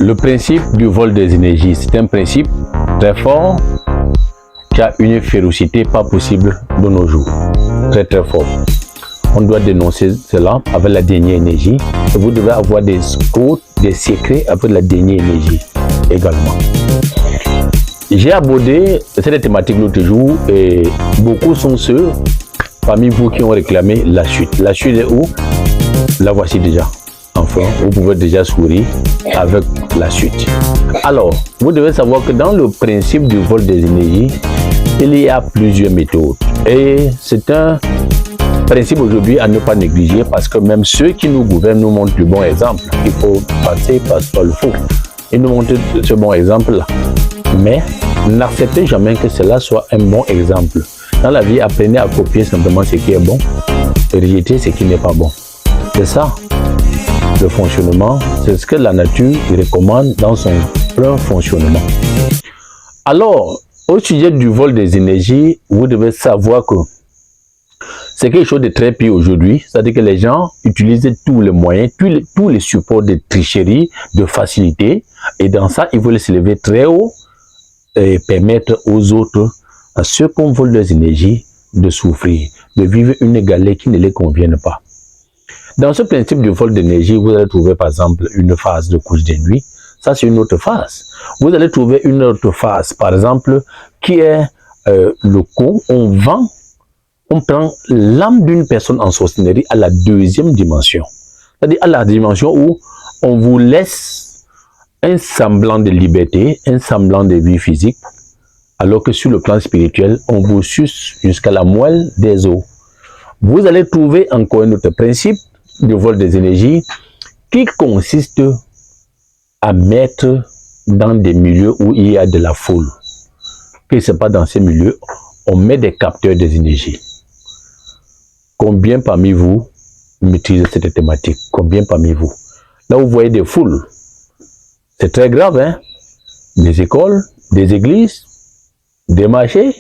Le principe du vol des énergies, c'est un principe très fort qui a une férocité pas possible de nos jours. Très très fort. On doit dénoncer cela avec la dernière énergie. Et vous devez avoir des codes, des secrets avec la dernière énergie également. J'ai abordé cette thématique l'autre jour et beaucoup sont ceux parmi vous qui ont réclamé la chute. La chute est où? La voici déjà. Enfin, vous pouvez déjà sourire avec la chute. Alors, vous devez savoir que dans le principe du vol des énergies, il y a plusieurs méthodes. Et c'est un principe aujourd'hui à ne pas négliger parce que même ceux qui nous gouvernent nous montrent le bon exemple. Il faut passer par le faux. Ils nous montrent ce bon exemple-là. Mais n'acceptez jamais que cela soit un bon exemple. Dans la vie, apprenez à copier simplement ce qui est bon et rejeter ce qui n'est pas bon. C'est ça. Le fonctionnement, c'est ce que la nature recommande dans son plein fonctionnement. Alors, au sujet du vol des énergies, vous devez savoir que c'est quelque chose de très pire aujourd'hui. C'est-à-dire que les gens utilisent tous les moyens, tous les supports de tricherie, de facilité. Et dans ça, ils veulent s'élever très haut et permettre aux autres, à ceux qu'on vole des énergies, de souffrir, de vivre une galère qui ne les convienne pas. Dans ce principe du vol d'énergie, vous allez trouver par exemple une phase de couche de nuit. Ça, c'est une autre phase. Vous allez trouver une autre phase, par exemple, qui est le coup, on prend l'âme d'une personne en sorcellerie à la deuxième dimension. C'est-à-dire à la dimension où on vous laisse un semblant de liberté, un semblant de vie physique, alors que sur le plan spirituel, on vous suce jusqu'à la moelle des os. Vous allez trouver encore un autre principe du vol des énergies qui consiste à mettre dans des milieux où il y a de la foule. Que ce n'est pas dans ces milieux, on met des capteurs des énergies. Combien parmi vous maîtrisent cette thématique? Combien parmi vous? Là, vous voyez des foules. C'est très grave, hein? Des écoles, des églises, des marchés.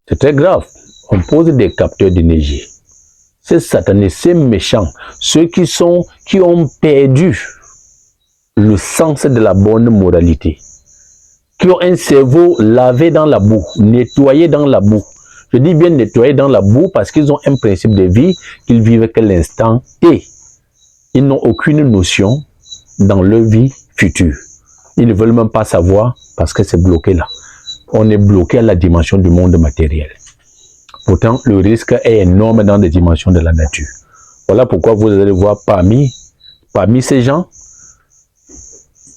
C'est très grave. On pose des capteurs d'énergie. C'est satané, c'est méchant. Ceux qui ont perdu le sens de la bonne moralité. Qui ont un cerveau lavé dans la boue, nettoyé dans la boue. Je dis bien nettoyé dans la boue parce qu'ils ont un principe de vie qu'ils vivent que l'instant et ils n'ont aucune notion dans leur vie future. Ils ne veulent même pas savoir parce que c'est bloqué là. On est bloqué à la dimension du monde matériel. Pourtant, le risque est énorme dans les dimensions de la nature. Voilà pourquoi vous allez voir parmi ces gens,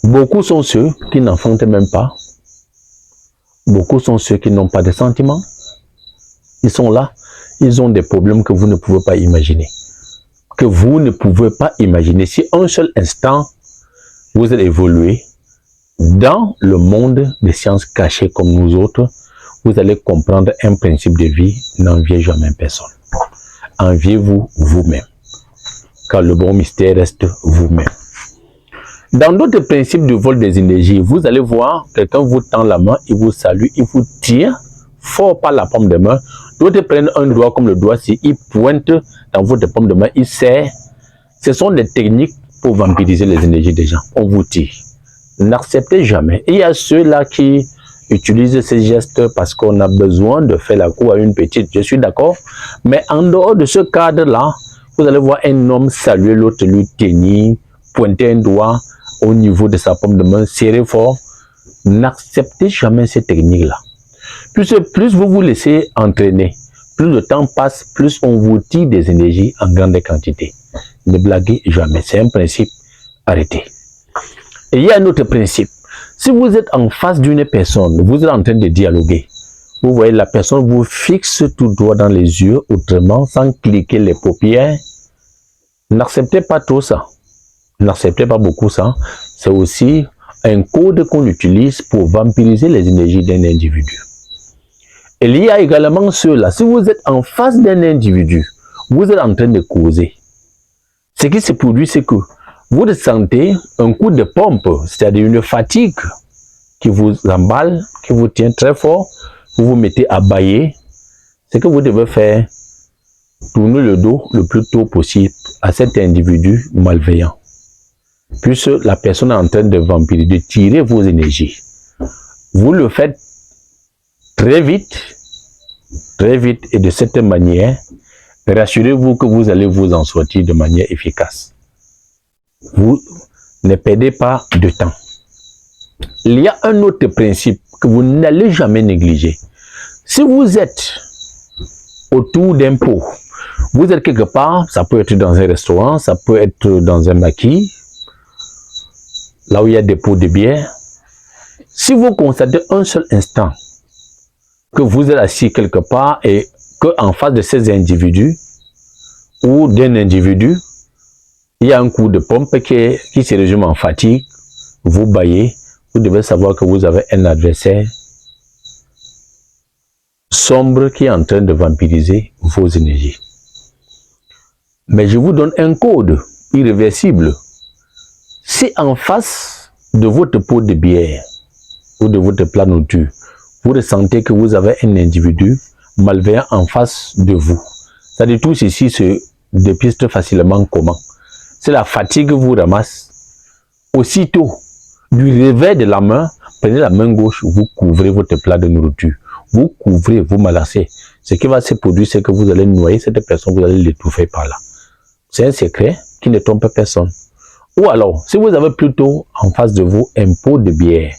beaucoup sont ceux qui n'en font même pas. Beaucoup sont ceux qui n'ont pas de sentiments. Ils sont là, ils ont des problèmes que vous ne pouvez pas imaginer. Que vous ne pouvez pas imaginer. Si un seul instant, vous allez évoluer dans le monde des sciences cachées comme nous autres, vous allez comprendre un principe de vie, n'enviez jamais personne. Enviez-vous vous-même, car le bon mystère reste vous-même. Dans d'autres principes du vol des énergies, vous allez voir, quelqu'un vous tend la main, il vous salue, il vous tient fort par la paume de main. D'autres prennent un doigt comme le doigt-ci, ils pointent dans votre paume de main, ils serrent. Ce sont des techniques pour vampiriser les énergies des gens. On vous tire. N'acceptez jamais. Il y a ceux-là qui utilisent ces gestes parce qu'on a besoin de faire la cour à une petite. Je suis d'accord. Mais en dehors de ce cadre-là, vous allez voir un homme saluer l'autre, lui tenir, pointer un doigt au niveau de sa paume de main, serrer fort. N'acceptez jamais ces techniques-là. Plus vous vous laissez entraîner, plus le temps passe, plus on vous tire des énergies en grande quantité. Ne blaguez jamais. C'est un principe. Arrêtez. Et il y a un autre principe. Si vous êtes en face d'une personne, vous êtes en train de dialoguer, vous voyez la personne vous fixe tout droit dans les yeux, autrement, sans cliquer les paupières, n'acceptez pas trop ça. N'acceptez pas beaucoup ça. C'est aussi un code qu'on utilise pour vampiriser les énergies d'un individu. Et il y a également ceux-là. Si vous êtes en face d'un individu, vous êtes en train de causer. Ce qui se produit, c'est que vous ressentez un coup de pompe, c'est-à-dire une fatigue qui vous emballe, qui vous tient très fort, vous vous mettez à bâiller. Ce que vous devez faire, tourner le dos le plus tôt possible à cet individu malveillant. puisque la personne est en train de vampiriser, de tirer vos énergies. Vous le faites très vite et de cette manière, rassurez-vous que vous allez vous en sortir de manière efficace. Vous ne perdez pas de temps. Il y a un autre principe que vous n'allez jamais négliger. Si vous êtes autour d'un pot, vous êtes quelque part, ça peut être dans un restaurant, ça peut être dans un maquis, là où il y a des pots de bière. Si vous constatez un seul instant que vous êtes assis quelque part et qu'en face de ces individus ou d'un individu, il y a un coup de pompe qui se résume en fatigue, vous bâillez, vous devez savoir que vous avez un adversaire sombre qui est en train de vampiriser vos énergies. Mais je vous donne un code irréversible. Si en face de votre pot de bière ou de votre plat nourriture, vous ressentez que vous avez un individu malveillant en face de vous, c'est-à-dire tout ceci se dépiste facilement comment? C'est la fatigue vous ramasse. Aussitôt, du réveil de la main, prenez la main gauche, vous couvrez votre plat de nourriture. Vous couvrez, vous malassez. Ce qui va se produire, c'est que vous allez noyer cette personne, vous allez l'étouffer par là. C'est un secret qui ne trompe personne. Ou alors, si vous avez plutôt en face de vous un pot de bière,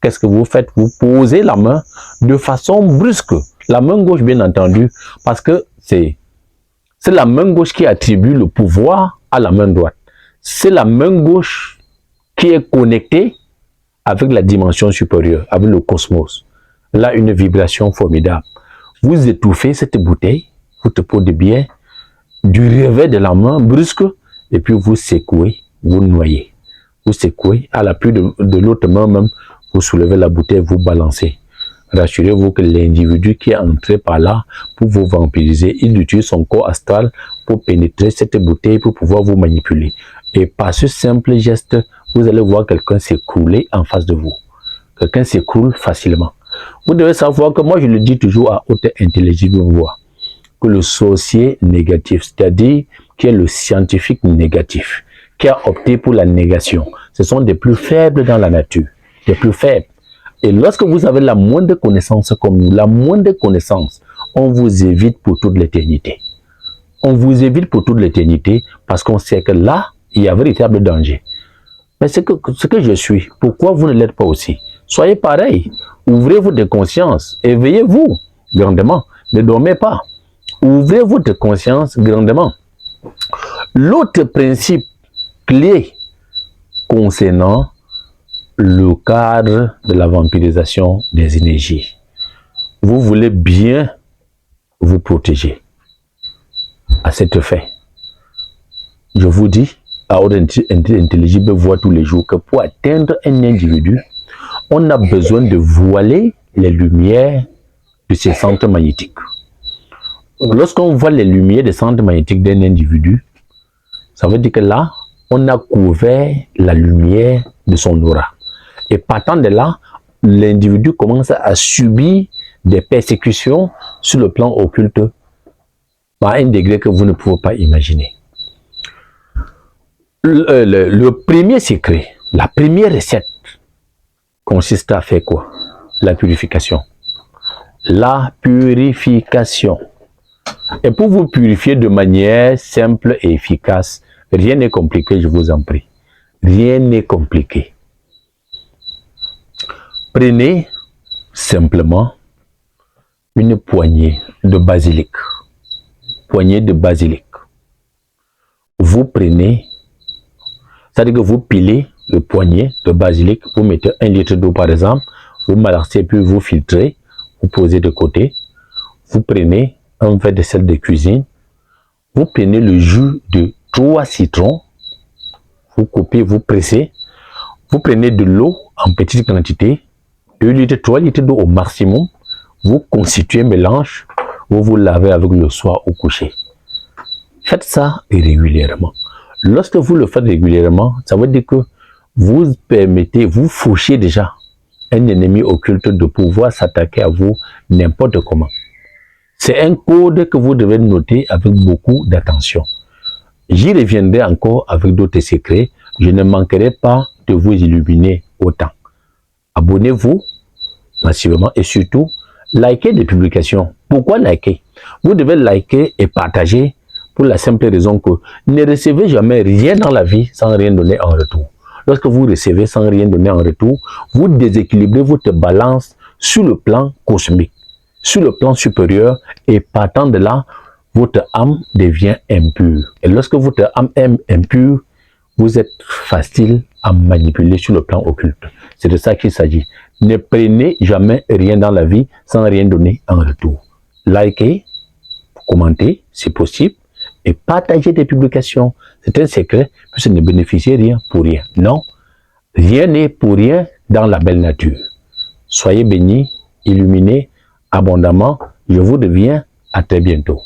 qu'est-ce que vous faites? Vous posez la main de façon brusque. La main gauche, bien entendu, parce que c'est la main gauche qui attribue le pouvoir à la main droite. C'est la main gauche qui est connectée avec la dimension supérieure, avec le cosmos. Là, une vibration formidable. Vous étouffez cette bouteille, votre pot de bière, du réveil de la main brusque, et puis vous secouez, vous noyez. Vous secouez, à l'appui de l'autre main même, vous soulevez la bouteille, vous balancez. Rassurez-vous que l'individu qui est entré par là pour vous vampiriser, il utilise son corps astral pour pénétrer cette bouteille pour pouvoir vous manipuler. Et par ce simple geste, vous allez voir quelqu'un s'écrouler en face de vous. Quelqu'un s'écroule facilement. Vous devez savoir que moi je le dis toujours à haute intelligible voix, que le sorcier négatif, c'est-à-dire qui est le scientifique négatif, qui a opté pour la négation, ce sont des plus faibles dans la nature, des plus faibles. Et lorsque vous avez la moindre connaissance comme nous, la moindre connaissance, on vous évite pour toute l'éternité. On vous évite pour toute l'éternité parce qu'on sait que là, il y a véritable danger. Mais ce que je suis, pourquoi vous ne l'êtes pas aussi? Soyez pareil. Ouvrez votre conscience. Éveillez-vous grandement. Ne dormez pas. Ouvrez votre conscience grandement. L'autre principe clé concernant le cadre de la vampirisation des énergies. Vous voulez bien vous protéger. À cet effet, je vous dis, à haute intelligible voix tous les jours, que pour atteindre un individu, on a besoin de voiler les lumières de ses centres magnétiques. Lorsqu'on voit les lumières des centres magnétiques d'un individu, ça veut dire que là, on a couvert la lumière de son aura. Et partant de là, l'individu commence à subir des persécutions sur le plan occulte à un degré que vous ne pouvez pas imaginer. Le premier secret, la première recette consiste à faire quoi? La purification. La purification. Et pour vous purifier de manière simple et efficace, rien n'est compliqué, je vous en prie. Rien n'est compliqué. Prenez simplement une poignée de basilic. Poignée de basilic. Vous prenez, c'est-à-dire que vous pilez le poignet de basilic, vous mettez 1 litre d'eau par exemple, vous malaxez puis vous filtrez, vous posez de côté. Vous prenez un verre de sel de cuisine, vous prenez le jus de 3 citrons, vous coupez, vous pressez, vous prenez de l'eau en petite quantité, 2 litres, 3 litres d'eau au maximum, vous constituez un mélange, vous lavez avec le soir au coucher. Faites ça régulièrement. Lorsque vous le faites régulièrement, ça veut dire que vous permettez, vous fauchez déjà un ennemi occulte de pouvoir s'attaquer à vous n'importe comment. C'est un code que vous devez noter avec beaucoup d'attention. J'y reviendrai encore avec d'autres secrets je ne manquerai pas de vous illuminer autant. Abonnez-vous massivement et surtout, likez des publications. Pourquoi liker? Vous devez liker et partager pour la simple raison que ne recevez jamais rien dans la vie sans rien donner en retour. Lorsque vous recevez sans rien donner en retour, vous déséquilibrez votre balance sur le plan cosmique, sur le plan supérieur, et partant de là, votre âme devient impure. Et lorsque votre âme est impure, vous êtes facile à manipuler sur le plan occulte. C'est de ça qu'il s'agit. Ne prenez jamais rien dans la vie sans rien donner en retour. Likez, commentez si possible et partagez des publications. C'est un secret, puisque ne bénéficiez rien pour rien. Non, rien n'est pour rien dans la belle nature. Soyez bénis, illuminés abondamment. Je vous reviens à très bientôt.